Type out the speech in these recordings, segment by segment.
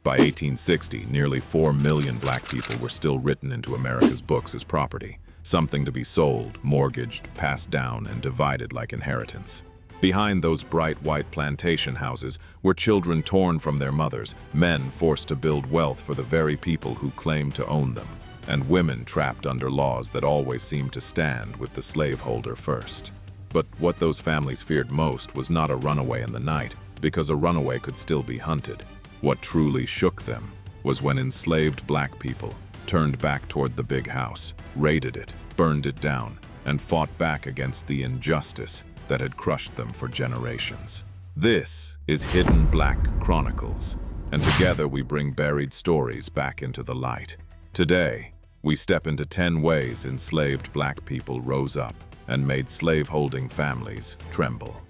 By 1860, nearly 4 million black people were still written into America's books as property, something to be sold, mortgaged, passed down, and divided like inheritance. Behind those bright white plantation houses were children torn from their mothers, men forced to build wealth for the very people who claimed to own them, and women trapped under laws that always seemed to stand with the slaveholder first. But what those families feared most was not a runaway in the night, because a runaway could still be hunted. What truly shook them was when enslaved black people turned back toward the big house, raided it, burned it down, and fought back against the injustice that had crushed them for generations. This is Hidden Black Chronicles, and together we bring buried stories back into the light. Today, we step into 10 ways enslaved black people rose up and made slaveholding families tremble.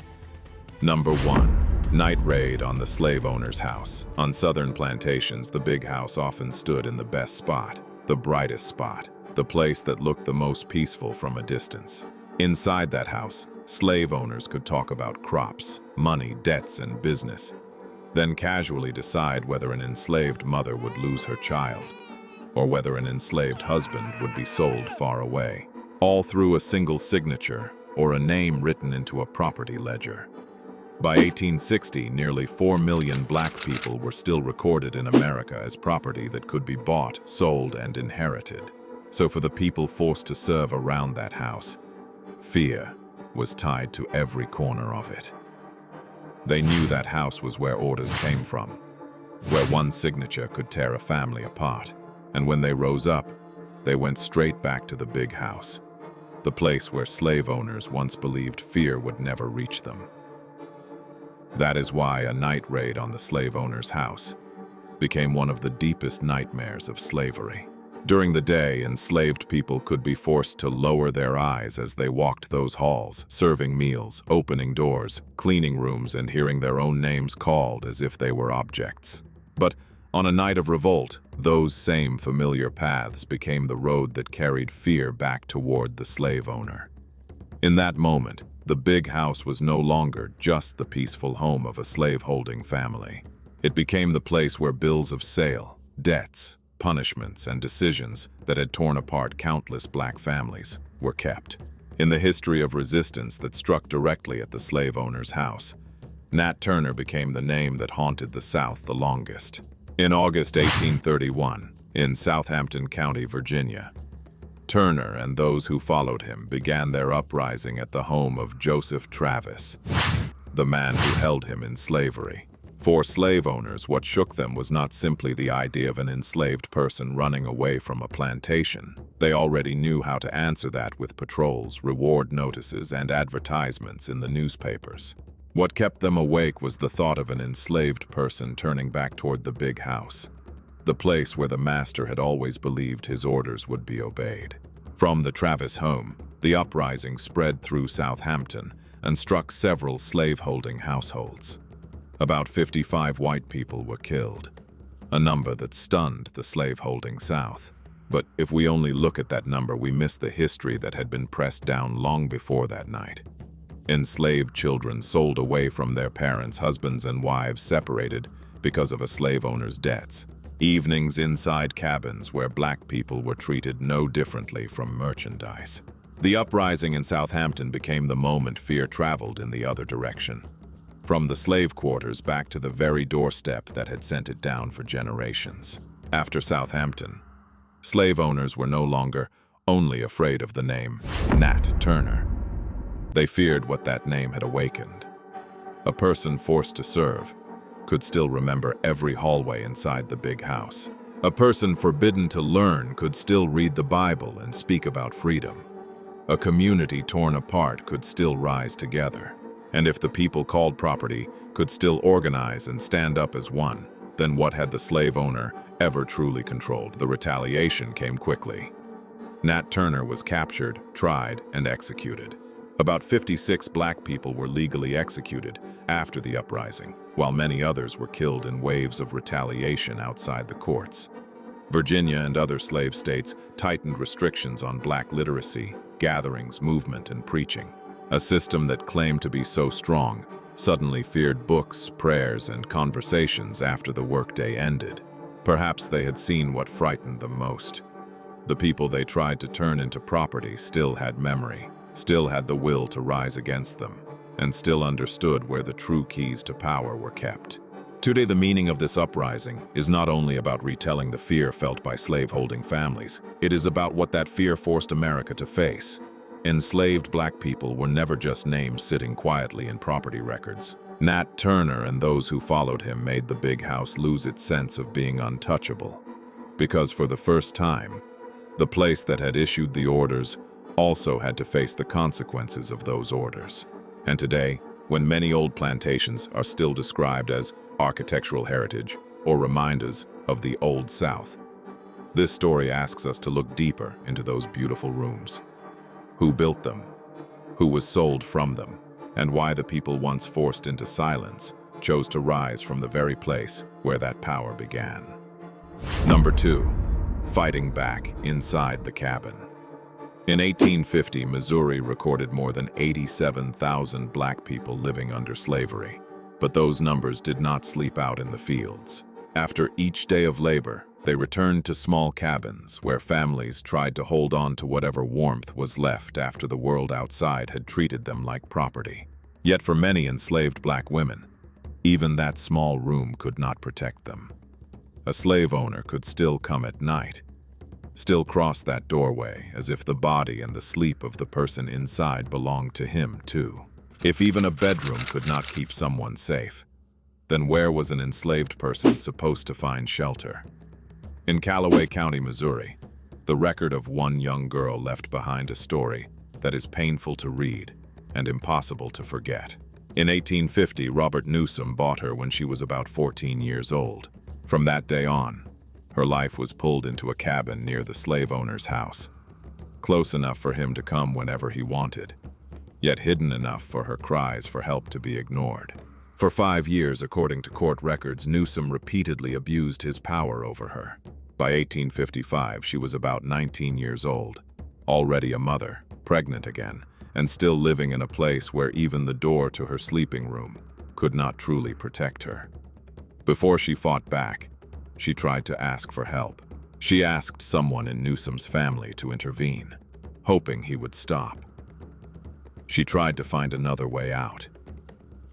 Number 1. Night raid on the slave owner's house. On southern plantations, the big house often stood in the best spot, the brightest spot, the place that looked the most peaceful from a distance. Inside that house, slave owners could talk about crops, money, debts, and business, then casually decide whether an enslaved mother would lose her child, or whether an enslaved husband would be sold far away, all through a single signature or a name written into a property ledger. By 1860, nearly 4 million black people were still recorded in America as property that could be bought, sold, and inherited. So for the people forced to serve around that house, fear was tied to every corner of it. They knew that house was where orders came from, where one signature could tear a family apart. And when they rose up, they went straight back to the big house, the place where slave owners once believed fear would never reach them. That is why a night raid on the slave owner's house became one of the deepest nightmares of slavery. During the day, enslaved people could be forced to lower their eyes as they walked those halls, serving meals, opening doors, cleaning rooms, and hearing their own names called as if they were objects. But on a night of revolt, those same familiar paths became the road that carried fear back toward the slave owner. In that moment, the big house was no longer just the peaceful home of a slave-holding family. It became the place where bills of sale, debts, punishments, and decisions that had torn apart countless black families were kept. In the history of resistance that struck directly at the slave owner's house, Nat Turner became the name that haunted the South the longest. In August 1831, in Southampton County, Virginia, Turner and those who followed him began their uprising at the home of Joseph Travis, the man who held him in slavery. For slave owners, what shook them was not simply the idea of an enslaved person running away from a plantation. They already knew how to answer that with patrols, reward notices, and advertisements in the newspapers. What kept them awake was the thought of an enslaved person turning back toward the big house, the place where the master had always believed his orders would be obeyed. From the Travis home, the uprising spread through Southampton and struck several slave-holding households. About 55 white people were killed, a number that stunned the slave-holding South. But if we only look at that number, we miss the history that had been pressed down long before that night. Enslaved children sold away from their parents, husbands and wives separated because of a slave owner's debts. Evenings inside cabins where black people were treated no differently from merchandise. The uprising in Southampton became the moment fear traveled in the other direction, from the slave quarters back to the very doorstep that had sent it down for generations. After Southampton, slave owners were no longer only afraid of the name Nat Turner. They feared what that name had awakened. A person forced to serve could still remember every hallway inside the big house. A person forbidden to learn could still read the Bible and speak about freedom. A community torn apart could still rise together. And if the people called property could still organize and stand up as one, then what had the slave owner ever truly controlled? The retaliation came quickly. Nat Turner was captured, tried, and executed. About 56 black people were legally executed after the uprising, while many others were killed in waves of retaliation outside the courts. Virginia and other slave states tightened restrictions on black literacy, gatherings, movement, and preaching. A system that claimed to be so strong suddenly feared books, prayers, and conversations after the workday ended. Perhaps they had seen what frightened them most. The people they tried to turn into property still had memory, still had the will to rise against them, and still understood where the true keys to power were kept. Today, the meaning of this uprising is not only about retelling the fear felt by slaveholding families, it is about what that fear forced America to face. Enslaved black people were never just names sitting quietly in property records. Nat Turner and those who followed him made the big house lose its sense of being untouchable. Because for the first time, the place that had issued the orders also had to face the consequences of those orders. And today, when many old plantations are still described as architectural heritage or reminders of the Old South, this story asks us to look deeper into those beautiful rooms. Who built them? Who was sold from them? And why the people once forced into silence chose to rise from the very place where that power began. Number 2. Fighting back inside the cabin. In 1850, Missouri recorded more than 87,000 black people living under slavery. But those numbers did not sleep out in the fields. After each day of labor, they returned to small cabins where families tried to hold on to whatever warmth was left after the world outside had treated them like property. Yet for many enslaved black women, even that small room could not protect them. A slave owner could still come at night, still cross that doorway as if the body and the sleep of the person inside belonged to him too. If even a bedroom could not keep someone safe, then where was an enslaved person supposed to find shelter? In Callaway County, Missouri, the record of one young girl left behind a story that is painful to read and impossible to forget. In 1850, Robert Newsom bought her when she was about 14 years old. From that day on, her life was pulled into a cabin near the slave owner's house, close enough for him to come whenever he wanted, yet hidden enough for her cries for help to be ignored. For 5 years, according to court records, Newsom repeatedly abused his power over her. By 1855, she was about 19 years old, already a mother, pregnant again, and still living in a place where even the door to her sleeping room could not truly protect her. Before she fought back, she tried to ask for help. She asked someone in Newsom's family to intervene, hoping he would stop. She tried to find another way out,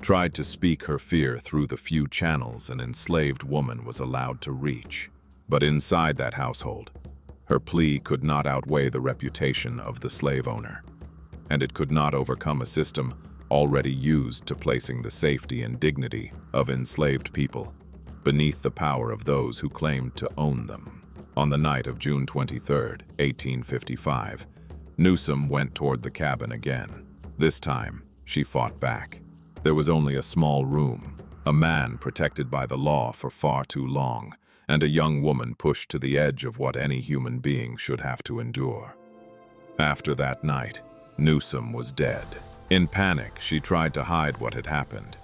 tried to speak her fear through the few channels an enslaved woman was allowed to reach. But inside that household, her plea could not outweigh the reputation of the slave owner, and it could not overcome a system already used to placing the safety and dignity of enslaved people beneath the power of those who claimed to own them. On the night of June 23, 1855, Newsom went toward the cabin again. This time, she fought back. There was only a small room, a man protected by the law for far too long, and a young woman pushed to the edge of what any human being should have to endure. After that night, Newsom was dead. In panic, she tried to hide what had happened,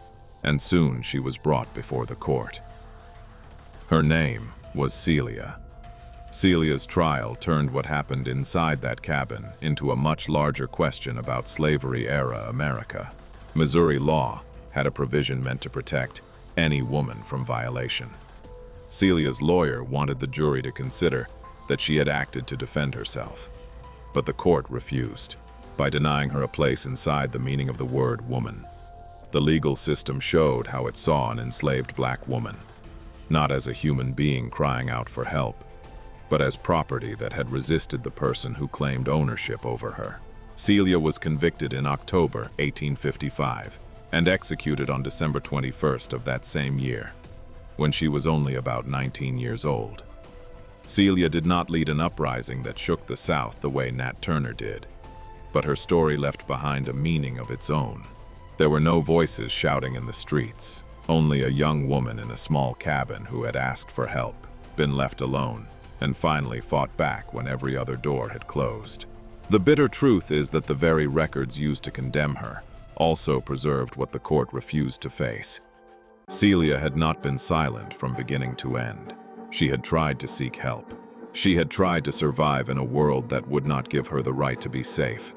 and soon she was brought before the court. Her name was Celia. Celia's trial turned what happened inside that cabin into a much larger question about slavery-era America. Missouri law had a provision meant to protect any woman from violation. Celia's lawyer wanted the jury to consider that she had acted to defend herself, but the court refused, by denying her a place inside the meaning of the word woman. The legal system showed how it saw an enslaved black woman, not as a human being crying out for help, but as property that had resisted the person who claimed ownership over her. Celia was convicted in October 1855 and executed on December 21st of that same year, when she was only about 19 years old. Celia did not lead an uprising that shook the South the way Nat Turner did, but her story left behind a meaning of its own. There were no voices shouting in the streets, only a young woman in a small cabin who had asked for help, been left alone, and finally fought back when every other door had closed. The bitter truth is that the very records used to condemn her also preserved what the court refused to face. Celia had not been silent from beginning to end. She had tried to seek help. She had tried to survive in a world that would not give her the right to be safe.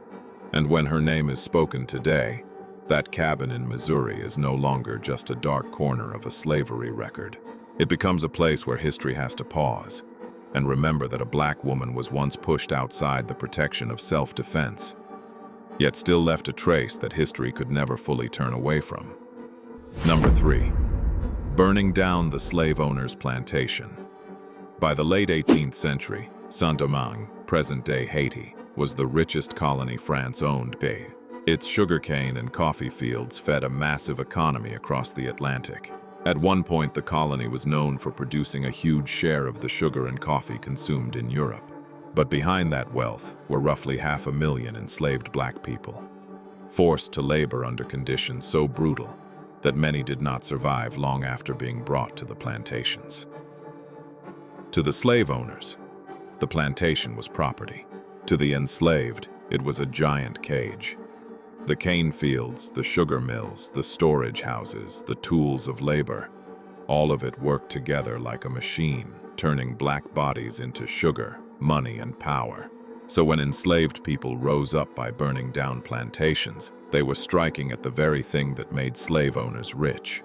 And when her name is spoken today, That cabin in Missouri is no longer just a dark corner of a slavery record. It becomes a place where history has to pause and remember that a black woman was once pushed outside the protection of self-defense, yet still left a trace that history could never fully turn away from. Number 3. Burning down the slave owner's plantation. By the late 18th century, Saint-Domingue, present-day Haiti, was the richest colony France owned. Its sugarcane and coffee fields fed a massive economy across the Atlantic. At one point, the colony was known for producing a huge share of the sugar and coffee consumed in Europe. But behind that wealth were roughly 500,000 enslaved black people, forced to labor under conditions so brutal that many did not survive long after being brought to the plantations. To the slave owners, the plantation was property. To the enslaved, it was a giant cage. The cane fields, the sugar mills, the storage houses, the tools of labor, all of it worked together like a machine, turning black bodies into sugar, money, and power. So when enslaved people rose up by burning down plantations, they were striking at the very thing that made slave owners rich,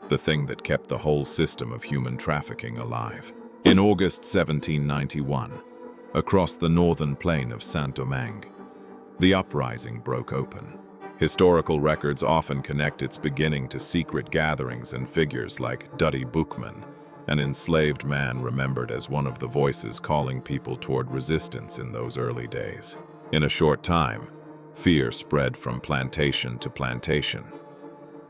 the thing that kept the whole system of human trafficking alive. In August 1791, across the northern plain of Saint-Domingue, the uprising broke open. Historical records often connect its beginning to secret gatherings and figures like Dutty Boukman, an enslaved man remembered as one of the voices calling people toward resistance in those early days. In a short time, fear spread from plantation to plantation.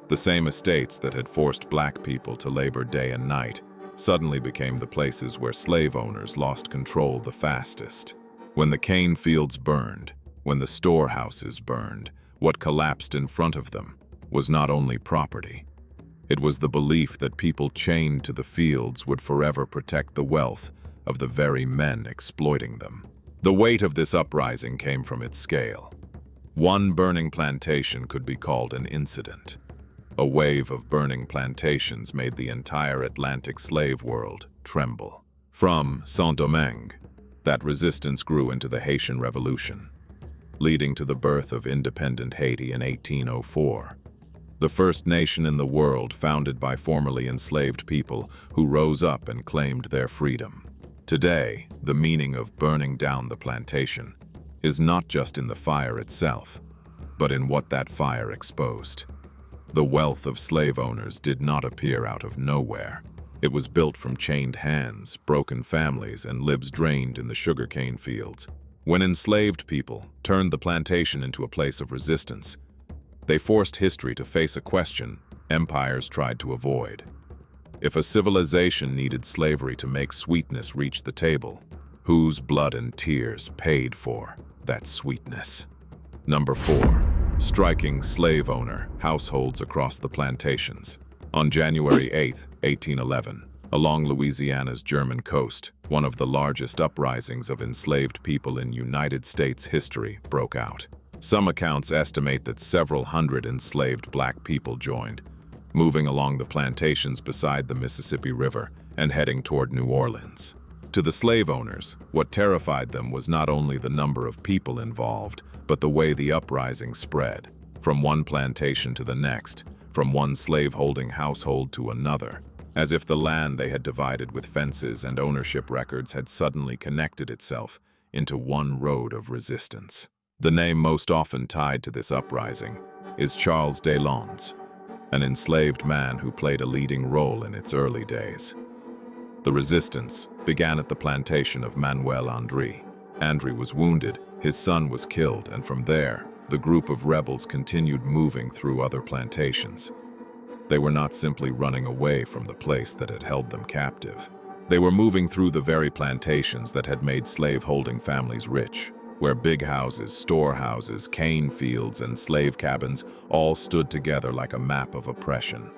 The same estates that had forced black people to labor day and night suddenly became the places where slave owners lost control the fastest. When the cane fields burned, when the storehouses burned, what collapsed in front of them was not only property. It was the belief that people chained to the fields would forever protect the wealth of the very men exploiting them. The weight of this uprising came from its scale. One burning plantation could be called an incident. A wave of burning plantations made the entire Atlantic slave world tremble. From Saint-Domingue, that resistance grew into the Haitian Revolution, leading to the birth of independent Haiti in 1804. The first nation in the world founded by formerly enslaved people who rose up and claimed their freedom. Today, the meaning of burning down the plantation is not just in the fire itself, but in what that fire exposed. The wealth of slave owners did not appear out of nowhere. It was built from chained hands, broken families, and lives drained in the sugarcane fields. When enslaved people turned the plantation into a place of resistance, they forced history to face a question empires tried to avoid. If a civilization needed slavery to make sweetness reach the table, whose blood and tears paid for that sweetness? Number 4. Striking slave owner households across the plantations. On January 8, 1811, along Louisiana's German coast, one of the largest uprisings of enslaved people in United States history broke out. Some accounts estimate that several hundred enslaved black people joined, moving along the plantations beside the Mississippi River and heading toward New Orleans. To the slave owners, what terrified them was not only the number of people involved, but the way the uprising spread, from one plantation to the next, from one slave-holding household to another, as if the land they had divided with fences and ownership records had suddenly connected itself into one road of resistance. The name most often tied to this uprising is Charles Deslandes, an enslaved man who played a leading role in its early days. The resistance began at the plantation of Manuel André. André was wounded, his son was killed, and from there, the group of rebels continued moving through other plantations. They were not simply running away from the place that had held them captive. They were moving through the very plantations that had made slave-holding families rich, where big houses, storehouses, cane fields, and slave cabins all stood together like a map of oppression.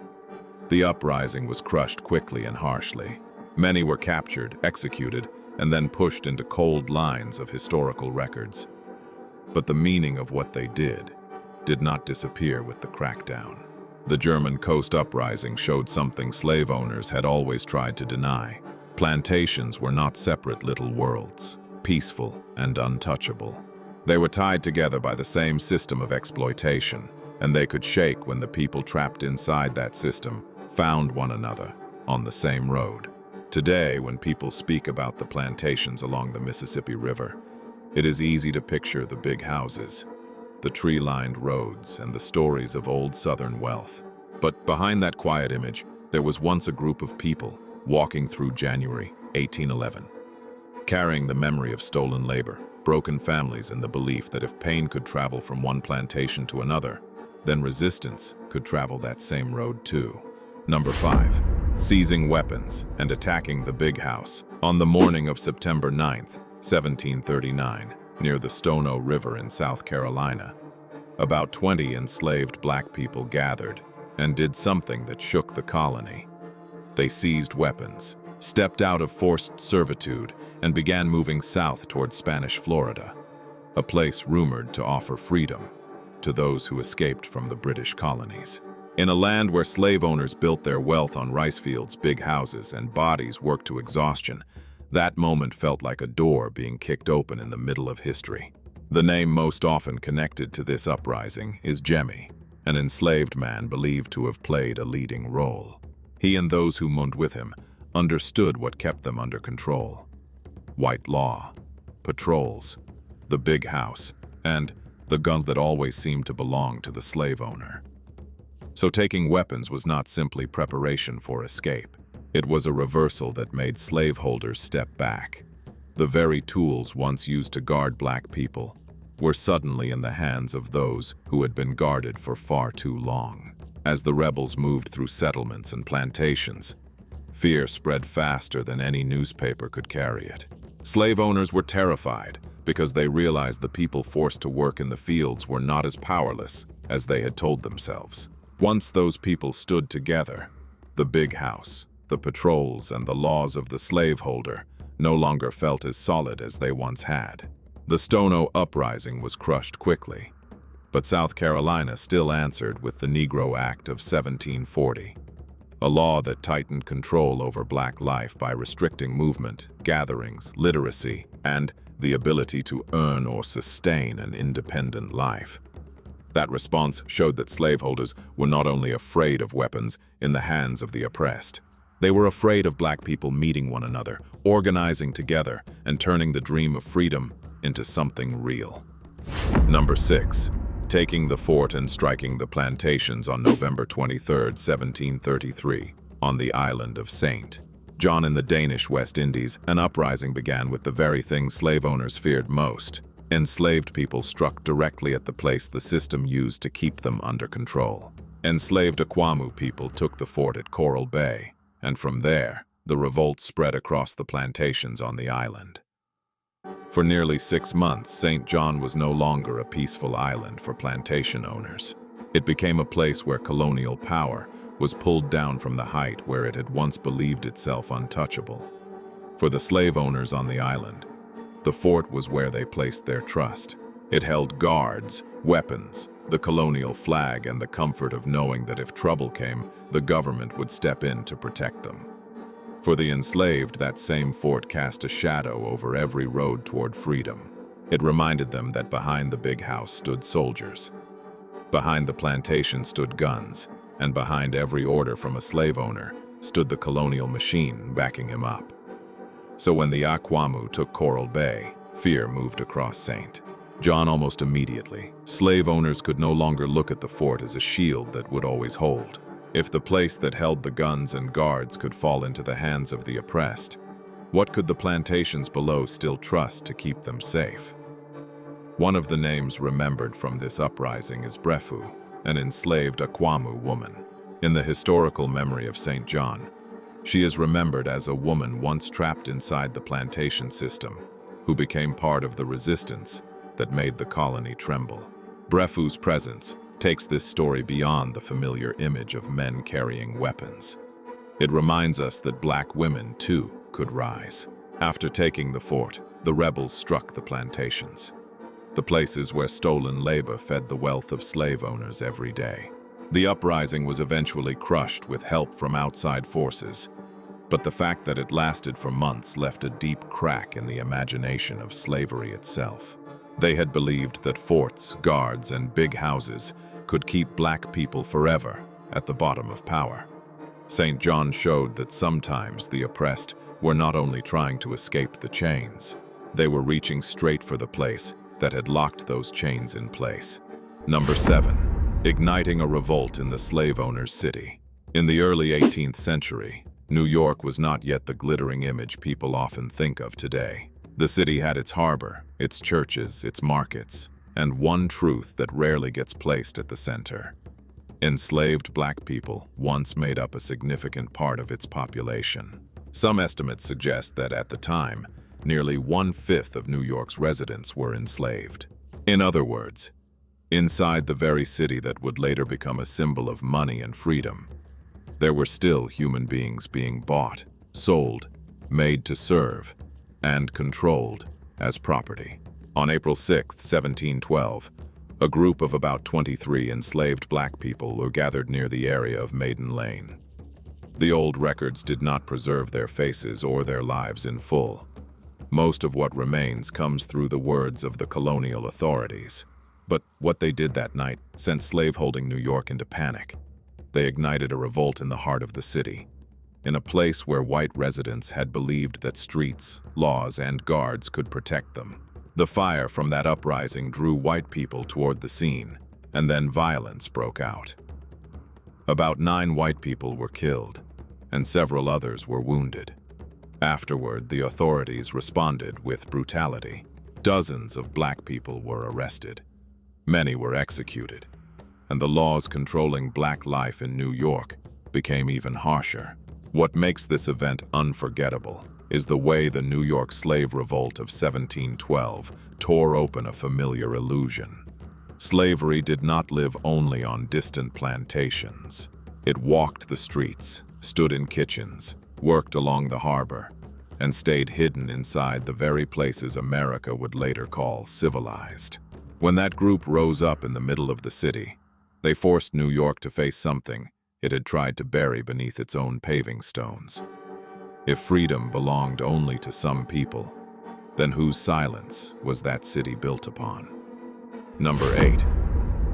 The uprising was crushed quickly and harshly. Many were captured, executed, and then pushed into cold lines of historical records. But the meaning of what they did not disappear with the crackdown. The German coast uprising showed something slave owners had always tried to deny. Plantations were not separate little worlds, peaceful and untouchable. They were tied together by the same system of exploitation, and they could shake when the people trapped inside that system found one another on the same road. Today, when people speak about the plantations along the Mississippi River, it is easy to picture the big houses, the tree-lined roads, and the stories of old Southern wealth. But behind that quiet image, there was once a group of people walking through January 1811, carrying the memory of stolen labor, broken families, and the belief that if pain could travel from one plantation to another, then resistance could travel that same road too. Number 5. Seizing weapons and attacking the big house. On the morning of September 9th, 1739, near the Stono River in South Carolina, about 20 enslaved black people gathered and did something that shook the colony. They seized weapons, stepped out of forced servitude, and began moving south toward Spanish Florida, a place rumored to offer freedom to those who escaped from the British colonies. In a land where slave owners built their wealth on rice fields, big houses, and bodies worked to exhaustion, that moment felt like a door being kicked open in the middle of history. The name most often connected to this uprising is Jemmy, an enslaved man believed to have played a leading role. He and those who moved with him understood what kept them under control: white law, patrols, the big house, and the guns that always seemed to belong to the slave owner. So taking weapons was not simply preparation for escape. It was a reversal that made slaveholders step back. The very tools once used to guard black people were suddenly in the hands of those who had been guarded for far too long. As the rebels moved through settlements and plantations, fear spread faster than any newspaper could carry it. Slave owners were terrified because they realized the people forced to work in the fields were not as powerless as they had told themselves. Once those people stood together, the big house, the patrols, and the laws of the slaveholder no longer felt as solid as they once had. The Stono uprising was crushed quickly, but South Carolina still answered with the Negro Act of 1740, a law that tightened control over black life by restricting movement, gatherings, literacy, and the ability to earn or sustain an independent life. That response showed that slaveholders were not only afraid of weapons in the hands of the oppressed, they were afraid of black people meeting one another, organizing together, and turning the dream of freedom into something real. Number 6. Taking the fort and striking the plantations on November 23, 1733, on the island of St. John in the Danish West Indies. An uprising began with the very thing slave owners feared most. Enslaved people struck directly at the place the system used to keep them under control. Enslaved Aquamu people took the fort at Coral Bay, and from there, the revolt spread across the plantations on the island. For nearly 6 months, St. John was no longer a peaceful island for plantation owners. It became a place where colonial power was pulled down from the height where it had once believed itself untouchable. For the slave owners on the island, the fort was where they placed their trust. It held guards, weapons, the colonial flag, and the comfort of knowing that if trouble came, the government would step in to protect them. For the enslaved, that same fort cast a shadow over every road toward freedom. It reminded them that behind the big house stood soldiers. Behind the plantation stood guns, and behind every order from a slave owner stood the colonial machine backing him up. So when the Aquamu took Coral Bay, fear moved across St. John almost immediately. Slave owners could no longer look at the fort as a shield that would always hold. If the place that held the guns and guards could fall into the hands of the oppressed, what could the plantations below still trust to keep them safe? One of the names remembered from this uprising is Brefu, an enslaved Aquamu woman. In the historical memory of St. John, she is remembered as a woman once trapped inside the plantation system, who became part of the resistance that made the colony tremble. Brefu's presence takes this story beyond the familiar image of men carrying weapons. It reminds us that black women, too, could rise. After taking the fort, the rebels struck the plantations, the places where stolen labor fed the wealth of slave owners every day. The uprising was eventually crushed with help from outside forces, but the fact that it lasted for months left a deep crack in the imagination of slavery itself. They had believed that forts, guards, and big houses could keep black people forever at the bottom of power. St. John showed that sometimes the oppressed were not only trying to escape the chains, they were reaching straight for the place that had locked those chains in place. Number 7. Igniting a revolt in the slave owners' city. In the early 18th century, New York was not yet the glittering image people often think of today. The city had its harbor, its churches, its markets, and one truth that rarely gets placed at the center. Enslaved black people once made up a significant part of its population. Some estimates suggest that at the time, nearly 1/5 of New York's residents were enslaved. In other words, inside the very city that would later become a symbol of money and freedom, there were still human beings being bought, sold, made to serve, and controlled as property. On April 6, 1712, a group of about 23 enslaved black people were gathered near the area of Maiden Lane. The old records did not preserve their faces or their lives in full. Most of what remains comes through the words of the colonial authorities. But what they did that night sent slaveholding New York into panic. They ignited a revolt in the heart of the city, in a place where white residents had believed that streets, laws, and guards could protect them. The fire from that uprising drew white people toward the scene, and then violence broke out. About 9 white people were killed, and several others were wounded. Afterward, the authorities responded with brutality. Dozens of black people were arrested. Many were executed, and the laws controlling black life in New York became even harsher. What makes this event unforgettable is the way the New York slave revolt of 1712 tore open a familiar illusion. Slavery did not live only on distant plantations. It walked the streets, stood in kitchens, worked along the harbor, and stayed hidden inside the very places America would later call civilized. When that group rose up in the middle of the city, they forced New York to face something it had tried to bury beneath its own paving stones. If freedom belonged only to some people, then whose silence was that city built upon? Number 8.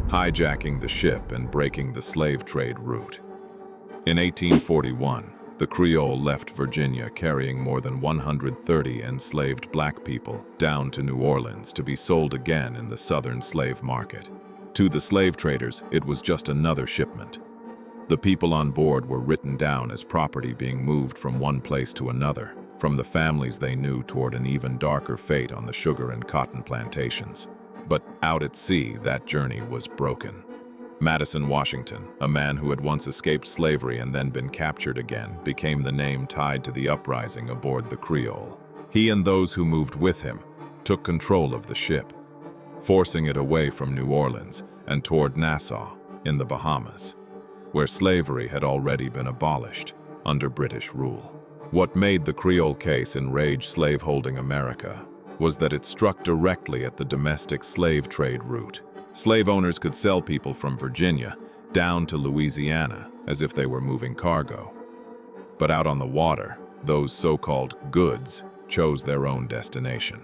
Hijacking the ship and breaking the slave trade route. In 1841, the Creole left Virginia carrying more than 130 enslaved black people down to New Orleans to be sold again in the southern slave market. To the slave traders, it was just another shipment. The people on board were written down as property being moved from one place to another, from the families they knew toward an even darker fate on the sugar and cotton plantations. But out at sea, that journey was broken. Madison Washington, a man who had once escaped slavery and then been captured again, became the name tied to the uprising aboard the Creole. He and those who moved with him took control of the ship, forcing it away from New Orleans and toward Nassau in the Bahamas, where slavery had already been abolished under British rule. What made the Creole case enrage slaveholding America was that it struck directly at the domestic slave trade route. Slave owners could sell people from Virginia down to Louisiana as if they were moving cargo. But out on the water, those so-called goods chose their own destination.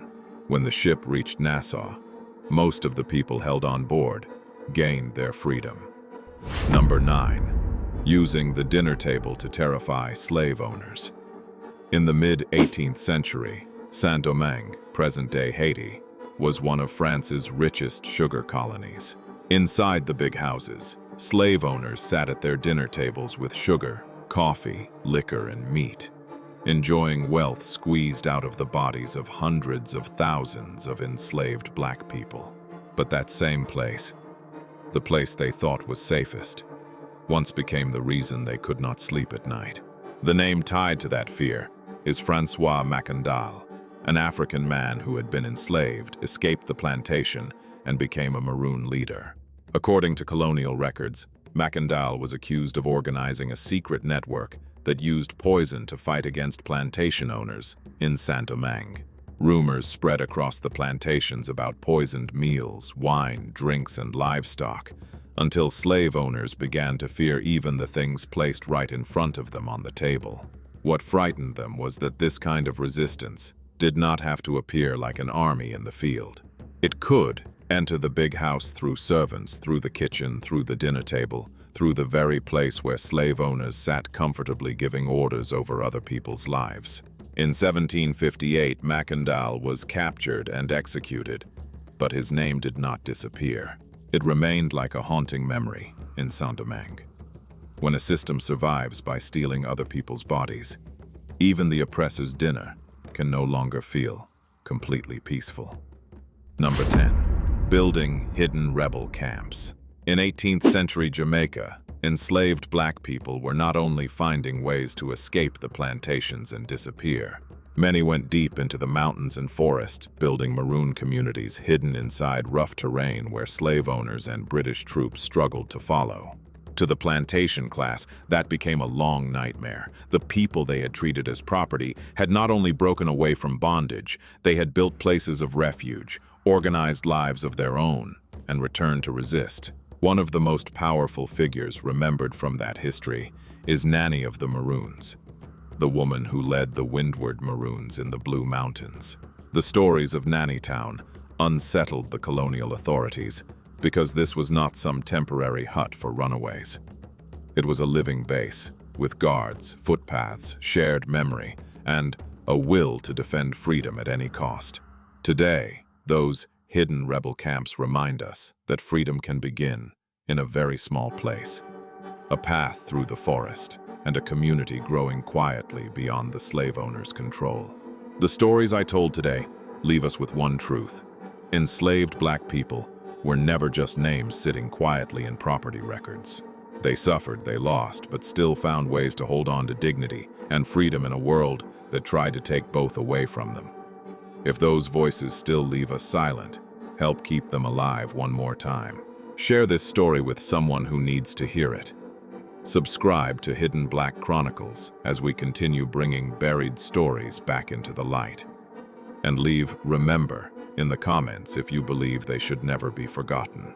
When the ship reached Nassau, most of the people held on board gained their freedom. Number 9. Using the dinner table to terrify slave owners. In the mid-18th century, Saint-Domingue, present-day Haiti, was one of France's richest sugar colonies. Inside the big houses, slave owners sat at their dinner tables with sugar, coffee, liquor, and meat, enjoying wealth squeezed out of the bodies of hundreds of thousands of enslaved black people. But that same place, the place they thought was safest, once became the reason they could not sleep at night. The name tied to that fear is François Mackandal, an African man who had been enslaved, escaped the plantation, and became a Maroon leader. According to colonial records, Mackandal was accused of organizing a secret network that used poison to fight against plantation owners in Saint-Domingue. Rumors spread across the plantations about poisoned meals, wine, drinks, and livestock, until slave owners began to fear even the things placed right in front of them on the table. What frightened them was that this kind of resistance did not have to appear like an army in the field. It could, Enter the big house through servants, through the kitchen, through the dinner table, through the very place where slave owners sat comfortably giving orders over other people's lives. In 1758, Mackandal was captured and executed, but his name did not disappear. It remained like a haunting memory in Saint-Domingue. When a system survives by stealing other people's bodies, even the oppressor's dinner can no longer feel completely peaceful. Number 10. Building hidden rebel camps. In 18th century Jamaica, enslaved black people were not only finding ways to escape the plantations and disappear. Many went deep into the mountains and forest, building Maroon communities hidden inside rough terrain where slave owners and British troops struggled to follow. To the plantation class, that became a long nightmare. The people they had treated as property had not only broken away from bondage, they had built places of refuge, organized lives of their own, and returned to resist. One of the most powerful figures remembered from that history is Nanny of the Maroons, the woman who led the windward Maroons in the Blue Mountains. The stories of Nanny Town unsettled the colonial authorities because this was not some temporary hut for runaways. It was a living base, with guards, footpaths, shared memory, and a will to defend freedom at any cost. Today, those hidden rebel camps remind us that freedom can begin in a very small place, a path through the forest, and a community growing quietly beyond the slave owner's control. The stories I told today leave us with one truth. Enslaved black people were never just names sitting quietly in property records. They suffered, they lost, but still found ways to hold on to dignity and freedom in a world that tried to take both away from them. If those voices still leave us silent, help keep them alive one more time. Share this story with someone who needs to hear it. Subscribe to Hidden Black Chronicles as we continue bringing buried stories back into the light. And leave "Remember" in the comments if you believe they should never be forgotten.